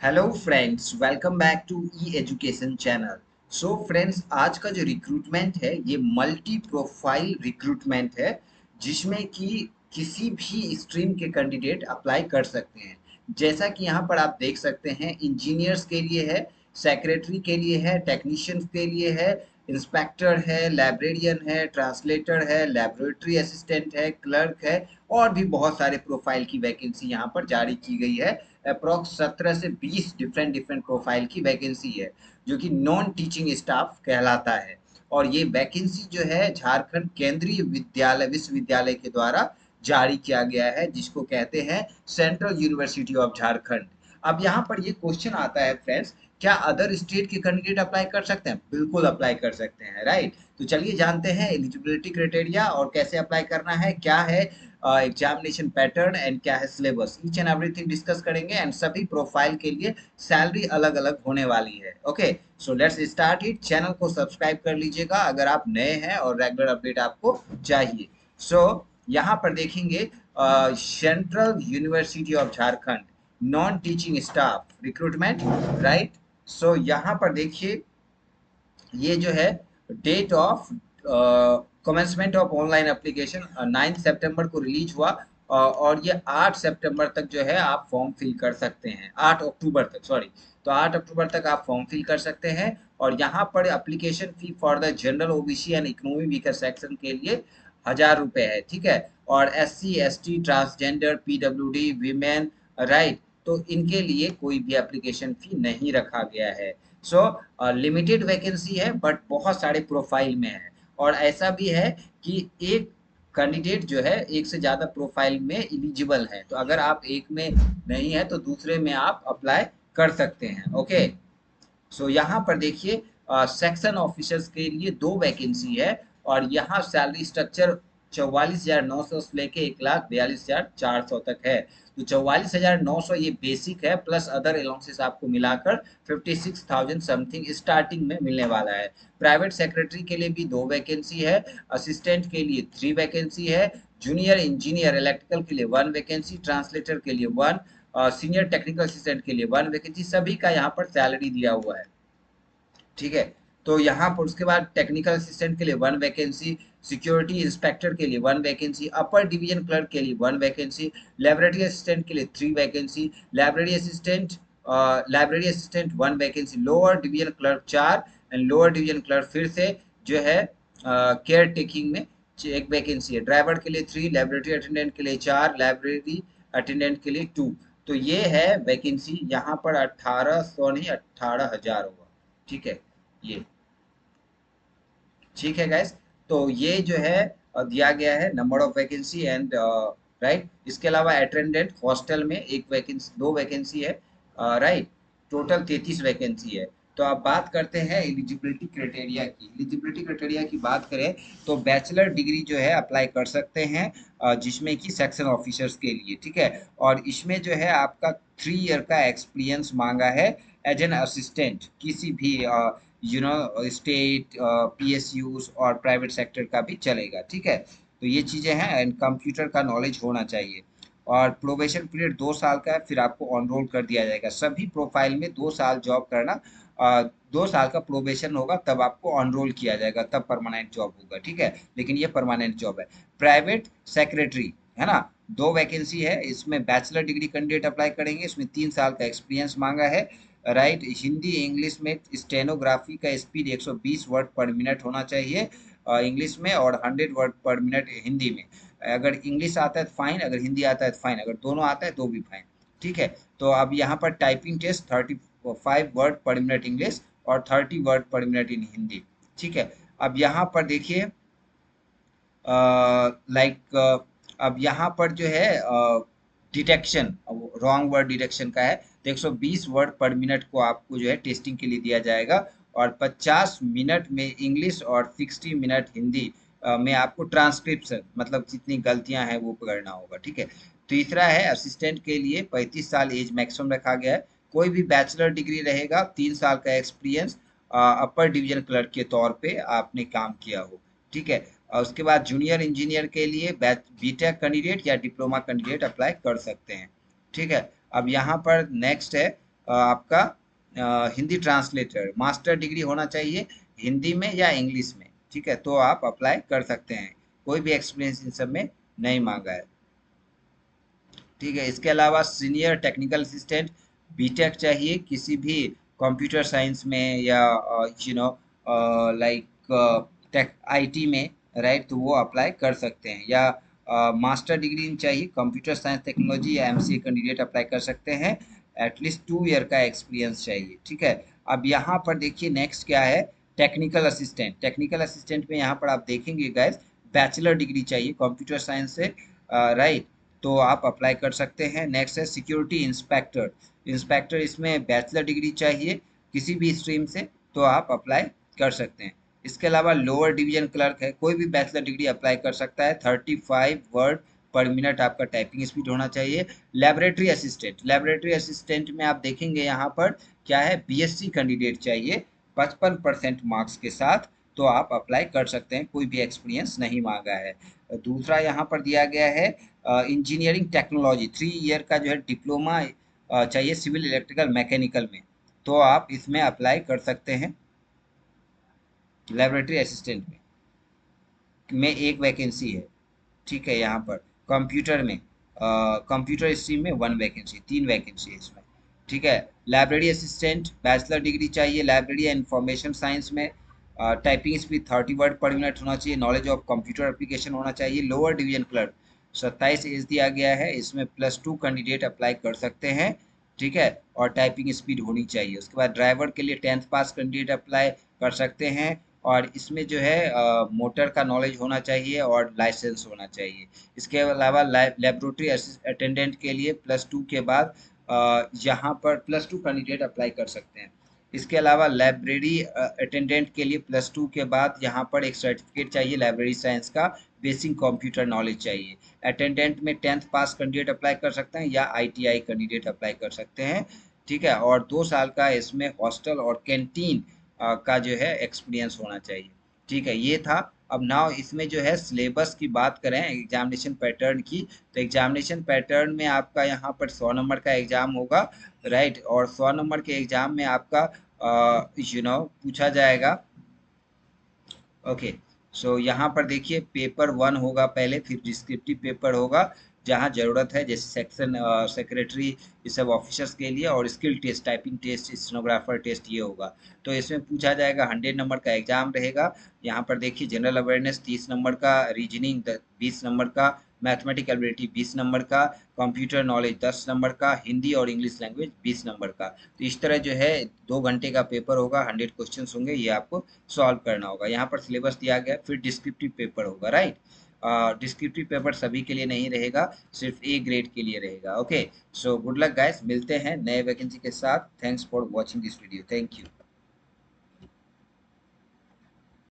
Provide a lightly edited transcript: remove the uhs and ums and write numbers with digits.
Hello friends, welcome back to E education channel. So friends, आज का जो recruitment है ये मल्टी प्रोफाइल रिक्रूटमेंट है, जिसमें कि किसी भी स्ट्रीम के कैंडिडेट अप्लाई कर सकते हैं। जैसा कि यहाँ पर आप देख सकते हैं, इंजीनियर्स के लिए है, सेक्रेटरी के लिए है, टेक्नीशियंस के लिए है, इंस्पेक्टर है, लाइब्रेरियन है, ट्रांसलेटर है, लेबोरेटरी असिस्टेंट है, क्लर्क है, और भी बहुत सारे प्रोफाइल की वैकेंसी यहाँ पर जारी की गई है। अप्रॉक्स 17 से 20 डिफरेंट डिफरेंट प्रोफाइल की वैकेंसी है, जो कि नॉन टीचिंग स्टाफ कहलाता है। और ये वैकेंसी जो है झारखंड केंद्रीय विद्यालय विश्वविद्यालय के द्वारा जारी किया गया है, जिसको कहते हैं सेंट्रल यूनिवर्सिटी ऑफ झारखंड। अब यहाँ पर ये क्वेश्चन आता है फ्रेंड्स, क्या अदर स्टेट के कैंडिडेट अप्लाई कर सकते हैं? बिल्कुल अप्लाई कर सकते हैं, राइट। तो चलिए जानते हैं एलिजिबिलिटी क्राइटेरिया और कैसे अप्लाई करना है, क्या है एग्जामिनेशन पैटर्न एंड क्या है syllabus, each and everything discuss करेंगे। एंड सभी प्रोफाइल के लिए सैलरी अलग अलग होने वाली है। Okay, so let's start it. Channel को सब्सक्राइब कर लीजिएगा अगर आप नए हैं और रेगुलर अपडेट आपको चाहिए। सो यहाँ पर देखेंगे central university of Jharkhand non teaching staff recruitment, right. So यहाँ पर देखिए, ये जो है date of commencement of online application 9 सितंबर को रिलीज हुआ। और ये 8 सितंबर तक जो है आप फॉर्म फिल कर सकते हैं, 8 अक्टूबर तक, सॉरी। तो 8 अक्टूबर तक आप फॉर्म फिल कर सकते हैं। और यहाँ पर application fee for the general OBC and economy weaker section के लिए 1000 रुपये है, ठीक है। और SC ST transgender PWD women, right, तो इनके लिए कोई भी एप्लीकेशन फी नहीं रखा गया है। सो लिमिटेड वैकेंसी है, बट बहुत सारे प्रोफाइल में है। और ऐसा भी है कि एक कैंडिडेट जो है एक से ज़्यादा प्रोफाइल में एलिजिबल है, तो अगर आप एक में नहीं है तो दूसरे में आप अप्लाई कर सकते हैं। ओके, सो यहाँ पर देखिए, सेक्शन ऑफिसर्स के लिए 2 वैकेंसी है। और यहाँ सैलरी स्ट्रक्चर 44,900 से लेके 1,42,400 तक है। तो 44,900 ये बेसिक है, प्लस अदर अलाउंसेस आपको मिलाकर 56,000 समथिंग स्टार्टिंग में मिलने वाला है। प्राइवेट सेक्रेटरी के लिए भी 2 वैकेंसी है, असिस्टेंट के लिए 3 वैकेंसी है, जूनियर इंजीनियर इलेक्ट्रिकल के लिए 1 वैकेंसी, ट्रांसलेटर के लिए 1, सीनियर टेक्निकल असिस्टेंट के लिए 1 वैकेंसी। सभी का यहाँ पर सैलरी दिया हुआ है, ठीक है। तो यहाँ पर उसके बाद टेक्निकल असिस्टेंट के लिए 1 वैकेंसी, सिक्योरिटी इंस्पेक्टर के लिए 1 वैकेंसी, अपर डिवीजन क्लर्क के लिए 1 वैकेंसी, लाइब्रेरी असिस्टेंट के लिए 3 vacancy, library assistant 1 vacancy, lower division clerk 4, and lower division clerk फिर से जो है केयर टेकिंग में 1 वैकेंसी है। ड्राइवर के लिए 3, लेबोरेटरी अटेंडेंट के लिए 4, लाइब्रेरी अटेंडेंट के लिए 2। तो ये है वैकेंसी। यहाँ पर 1800 नहीं, 18,000 होगा, ठीक है ये, ठीक है गाइस। तो ये जो है दिया गया है number of vacancy and, right. इसके अलावा अटेंडेंट हॉस्टल में 1 वैकेंसी, 2 वैकेंसी है, राइट। टोटल 33 वैकेंसी है। तो अब बात करते हैं एलिजिबिलिटी क्राइटेरिया की। एलिजिबिलिटी क्राइटेरिया की बात करें तो बैचलर डिग्री जो है अप्लाई कर सकते हैं, जिसमें कि सेक्शन ऑफिसर्स के लिए, ठीक है। और इसमें जो है आपका 3 ईयर का एक्सपीरियंस मांगा है एज एन असिस्टेंट किसी भी स्टेट PSUs और प्राइवेट सेक्टर का भी चलेगा, ठीक है। तो ये चीज़ें हैं, एंड कंप्यूटर का नॉलेज होना चाहिए। और प्रोबेशन पीरियड 2 साल का है, फिर आपको ऑन रोल कर दिया जाएगा। सभी प्रोफाइल में 2 साल जॉब करना, 2 साल का प्रोबेशन होगा तब आपको ऑन रोल किया जाएगा, तब परमानेंट जॉब होगा, ठीक है। लेकिन ये परमानेंट जॉब है। प्राइवेट सेक्रेटरी है ना, 2 वैकेंसी है, इसमें बैचलर डिग्री कैंडिडेट अप्लाई करेंगे, इसमें 3 साल का एक्सपीरियंस मांगा है, राइट। हिंदी इंग्लिश में स्टेनोग्राफी का स्पीड 120 वर्ड पर मिनट होना चाहिए इंग्लिश में, और 100 वर्ड पर मिनट हिंदी में। अगर इंग्लिश आता है तो फाइन, अगर हिंदी आता है तो फाइन, अगर दोनों आता है तो भी फाइन, ठीक है। तो अब यहाँ पर typing test 35 word per minute English और 30 word per minute in Hindi, ठीक है। अब यहाँ पर देखिए, लाइक अब यहाँ पर जो है डिटेक्शन, रॉन्ग वर्ड डिटेक्शन का है, तो 120 वर्ड पर मिनट को आपको जो है टेस्टिंग के लिए दिया जाएगा। और 50 मिनट में इंग्लिश और 60 मिनट हिंदी में आपको ट्रांसक्रिप्शन, मतलब जितनी गलतियां हैं वो पकड़ना होगा, ठीक है। तीसरा है असिस्टेंट के लिए 35 साल एज मैक्सिमम रखा गया है। कोई भी बैचलर डिग्री रहेगा, 3 साल का एक्सपीरियंस, अपर डिवीजन क्लर्क के तौर पे आपने काम किया हो, ठीक है। और उसके बाद जूनियर इंजीनियर के लिए बीटेक कैंडिडेट या डिप्लोमा कैंडिडेट अप्लाई कर सकते हैं, ठीक है। अब यहाँ पर नेक्स्ट है आपका हिंदी ट्रांसलेटर, मास्टर डिग्री होना चाहिए हिंदी में या इंग्लिश में, ठीक है, तो आप अप्लाई कर सकते हैं। कोई भी एक्सपीरियंस इन सब में नहीं मांगा है, ठीक है। इसके अलावा सीनियर टेक्निकल असिस्टेंट, बीटेक चाहिए किसी भी कंप्यूटर साइंस में या you know like tech IT में, राइट, तो वो अप्लाई कर सकते हैं। या मास्टर डिग्री चाहिए कंप्यूटर साइंस टेक्नोलॉजी या एमसीए कैंडिडेट अप्लाई कर सकते हैं। एटलीस्ट 2 ईयर का एक्सपीरियंस चाहिए, ठीक है। अब यहाँ पर देखिए नेक्स्ट क्या है, टेक्निकल असिस्टेंट। टेक्निकल असिस्टेंट में यहाँ पर आप देखेंगे गैस, बैचलर डिग्री चाहिए कंप्यूटर साइंस से, राइट, तो आप अप्लाई कर सकते हैं। नेक्स्ट है सिक्योरिटी इंस्पेक्टर। इंस्पेक्टर इसमें बैचलर डिग्री चाहिए किसी भी स्ट्रीम से, तो आप अप्लाई कर सकते हैं। इसके अलावा लोअर डिवीजन क्लर्क है, कोई भी बैचलर डिग्री अप्लाई कर सकता है। 35 वर्ड पर मिनट आपका टाइपिंग स्पीड होना चाहिए। लेबोरेटरी असिस्टेंट, लेबोरेटरी असिस्टेंट में आप देखेंगे यहाँ पर क्या है, बीएससी कैंडिडेट चाहिए 55% मार्क्स के साथ, तो आप अप्लाई कर सकते हैं, कोई भी एक्सपीरियंस नहीं मांगा है। दूसरा यहाँ पर दिया गया है इंजीनियरिंग टेक्नोलॉजी, 3 ईयर का जो है डिप्लोमा चाहिए सिविल इलेक्ट्रिकल मैकेनिकल में, तो आप इसमें अप्लाई कर सकते हैं। लेबोरेटरी असिस्टेंट में एक वैकेंसी है, ठीक है। यहाँ पर कंप्यूटर में कंप्यूटर स्ट्रीम में 1 वैकेंसी, 3 वैकेंसी है इसमें, ठीक है। लाइब्रेरी असिस्टेंट बैचलर डिग्री चाहिए लाइब्रेरी एंड इंफॉर्मेशन साइंस में। Typing speed 30 word per minute होना चाहिए। नॉलेज ऑफ कंप्यूटर एप्लीकेशन होना चाहिए। लोअर डिवीजन क्लर्क 27 एज दिया गया है, इसमें +2 कैंडिडेट अप्लाई कर सकते हैं, ठीक है। और टाइपिंग स्पीड होनी चाहिए। उसके बाद ड्राइवर के लिए 10th पास कैंडिडेट अप्लाई कर सकते हैं, और इसमें जो है मोटर का नॉलेज होना चाहिए और लाइसेंस होना चाहिए। इसके अलावा लेबोरेटरी अटेंडेंट के लिए +2 के बाद यहाँ पर +2 कैंडिडेट अप्लाई कर सकते हैं। इसके अलावा लाइब्रेरी अटेंडेंट के लिए +2 के बाद यहाँ पर एक सर्टिफिकेट चाहिए लाइब्रेरी साइंस का, बेसिक कंप्यूटर नॉलेज चाहिए। अटेंडेंट में 10th पास कैंडिडेट अप्लाई कर सकते हैं या आईटीआई कैंडिडेट अप्लाई कर सकते हैं, ठीक है। और 2 साल का इसमें हॉस्टल और कैंटीन का जो है एक्सपीरियंस होना चाहिए, ठीक है। ये था। अब नाउ इसमें जो है सिलेबस की बात करें एग्जामिनेशन पैटर्न की, तो एग्जामिनेशन पैटर्न में आपका यहाँ पर 100 नंबर का एग्जाम होगा, राइट, और 100 नंबर के एग्जाम में आपका पूछा जाएगा। ओके, सो यहाँ पर देखिए पेपर 1 होगा पहले, फिर डिस्क्रिप्टिव पेपर होगा जहाँ जरूरत है, जैसे सेक्शन सेक्रेटरी ये सब ऑफिसर्स के लिए, और skill test, typing test, stenographer test ये होगा। तो इसमें पूछा जाएगा, 100 नंबर का एग्जाम रहेगा। यहाँ पर देखिए जनरल अवेयरनेस 30 नंबर का, रीजनिंग 20 नंबर का, मैथमेटिकल एबिलिटी 20 नंबर का, कंप्यूटर नॉलेज 10 नंबर का, हिंदी और इंग्लिश लैंग्वेज 20 नंबर का। तो इस तरह जो है 2 घंटे का पेपर होगा, 100 क्वेश्चंस होंगे, ये आपको सॉल्व करना होगा। यहाँ पर सिलेबस दिया गया, फिर डिस्क्रिप्टिव पेपर होगा, राइट। डिस्क्रिप्टिव पेपर सभी के लिए नहीं रहेगा, सिर्फ ए ग्रेड के लिए रहेगा। Okay, so good luck guys, मिलते हैं नए वैकेंसी के साथ। Thanks for watching this video, thank you.